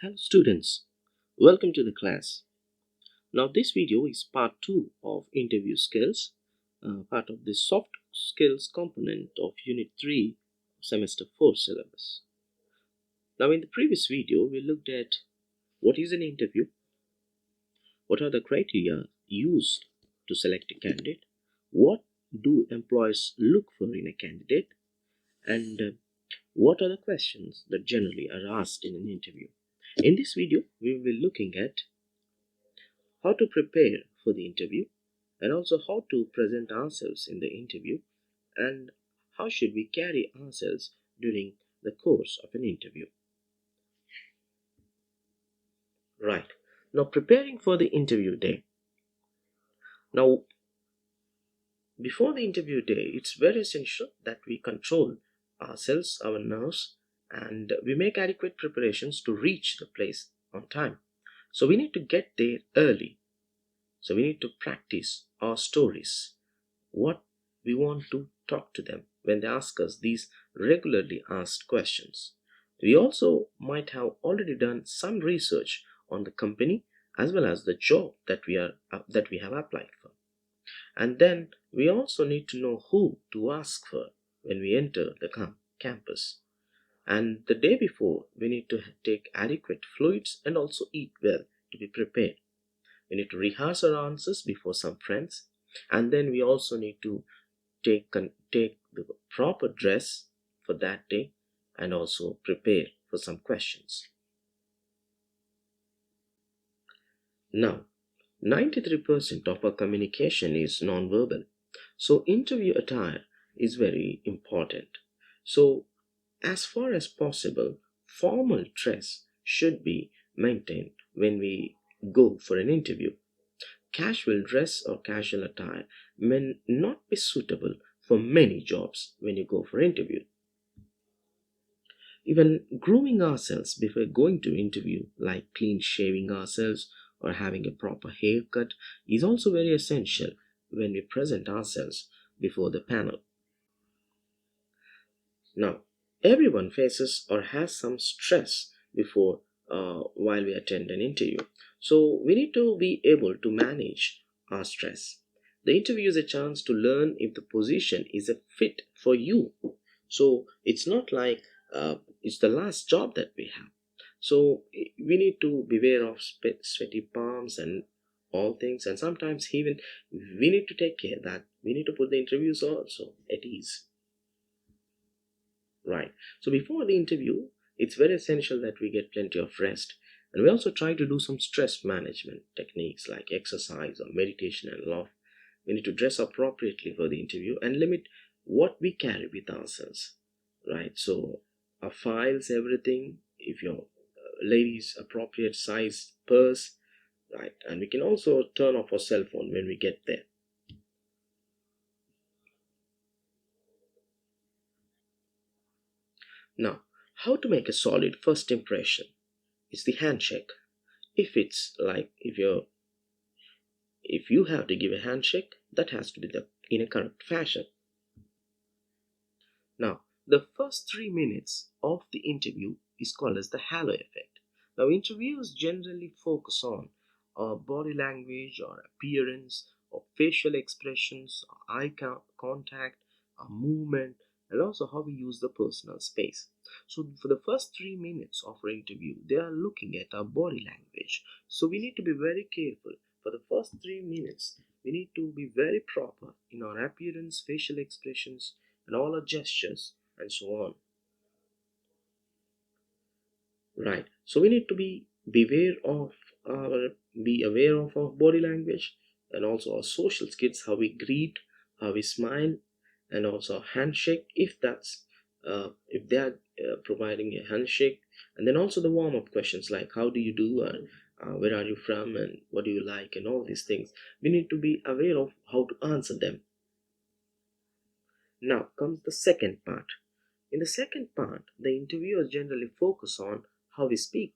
Hello students, welcome to the class. Now this video is part 2 of interview skills, part of the soft skills component of unit 3 semester 4 syllabus. Now in the previous video we looked at what is an interview, what are the criteria used to select a candidate, what do employers look for in a candidate, and what are the questions that generally are asked in an interview. In this video we will be looking at how to prepare for the interview, and also how to present ourselves in the interview, and how should we carry ourselves during the course of an interview. Right. Now preparing for the interview day. Now before the interview day, it's very essential that we control ourselves, our nerves, and we make adequate preparations to reach the place on time. So we need to get there early. So we need to practice our stories, what we want to talk to them when they ask us these regularly asked questions. We also might have already done some research on the company as well as the job that we have applied for. And then we also need to know who to ask for when we enter the campus. And the day before, we need to take adequate fluids and also eat well to be prepared. We need to rehearse our answers before some friends, and then we also need to take the proper dress for that day and also prepare for some questions. Now 93% of our communication is non-verbal, so interview attire is very important. So as far as possible, formal dress should be maintained when we go for an interview. Casual dress or casual attire may not be suitable for many jobs when you go for interview. Even grooming ourselves before going to interview, like clean shaving ourselves or having a proper haircut, is also very essential when we present ourselves before the panel. Now, everyone faces or has some stress before while we attend an interview. So we need to be able to manage our stress. The interview is a chance to learn if the position is a fit for you. So it's not like it's the last job that we have. So we need to beware of sweaty palms and all things, and sometimes even we need to take care that we need to put the interviews also at ease. Right. So before the interview, it's very essential that we get plenty of rest. And we also try to do some stress management techniques like exercise or meditation and laugh. We need to dress appropriately for the interview and limit what we carry with ourselves. Right. So our files, everything, if your ladies appropriate size purse, right. And we can also turn off our cell phone when we get there. Now, how to make a solid first impression? It's the handshake. If it's like if you have to give a handshake, that has to be in a correct fashion. Now the first 3 minutes of the interview is called as the halo effect. Now interviews generally focus on body language or appearance or facial expressions or contact or movement, and also how we use the personal space. So for the first 3 minutes of our interview, they are looking at our body language. So we need to be very careful. For the first 3 minutes, we need to be very proper in our appearance, facial expressions, and all our gestures, and so on. Right. So we need to be aware of our body language and also our social skills, how we greet, how we smile, and also handshake if they are providing a handshake, and then also the warm-up questions like how do you do, and where are you from, and what do you like, and all these things. We need to be aware of how to answer them. Now comes the second part. In the second part, the interviewers generally focus on how we speak,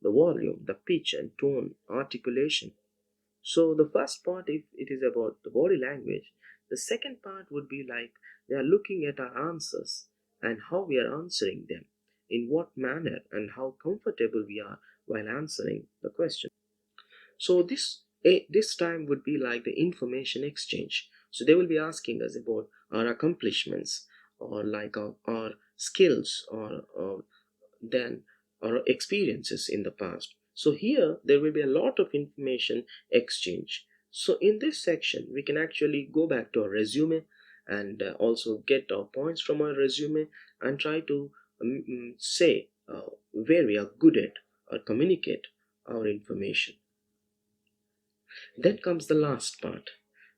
the volume, the pitch and tone, articulation. So the first part, if it is about the body language, the second part would be like they are looking at our answers and how we are answering them. in what manner and how comfortable we are while answering the question. So this time would be like the information exchange. So they will be asking us about our accomplishments, or like our skills, or then our experiences in the past. So here there will be a lot of information exchange. So in this section we can actually go back to our resume and also get our points from our resume and try to say where we are good at or communicate our information. Then comes the last part.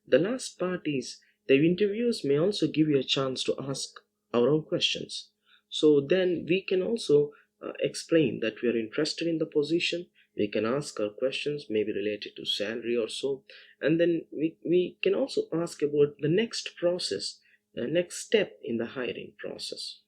The last part is the interviewers may also give you a chance to ask our own questions. So then we can also explain that we are interested in the position. We can ask our questions, maybe related to salary or so. And then we can also ask about the next process, the next step in the hiring process.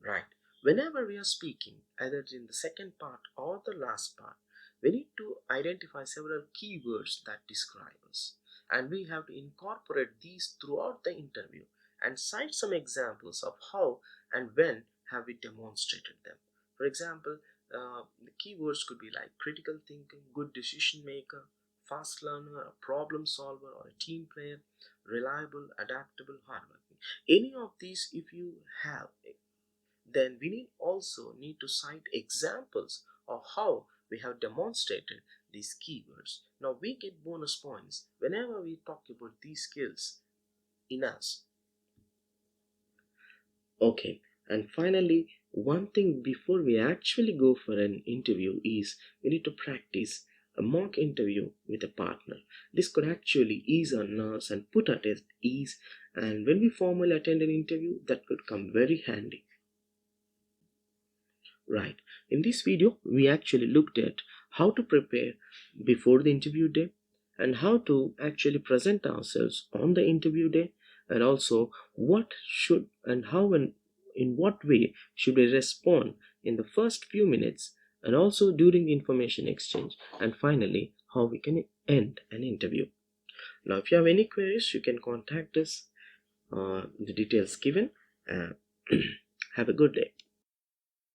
Right. Whenever we are speaking, either in the second part or the last part, we need to identify several keywords that describe us. And we have to incorporate these throughout the interview and cite some examples of how and when have we demonstrated them. For example, the keywords could be like critical thinking, good decision maker, fast learner, a problem solver, or a team player, reliable, adaptable, hardworking. Any of these, if you have, then we need to cite examples of how we have demonstrated these keywords. Now we get bonus points whenever we talk about these skills in us. Okay, and finally, one thing before we actually go for an interview is we need to practice a mock interview with a partner. This could actually ease our nerves and put us at ease, and when we formally attend an interview, that could come very handy. Right. In this video, we actually looked at how to prepare before the interview day and how to actually present ourselves on the interview day, and also what should and how and in what way should we respond in the first few minutes, and also during the information exchange, and finally how we can end an interview. Now if you have any queries, you can contact us, the details given. uh, have a good day.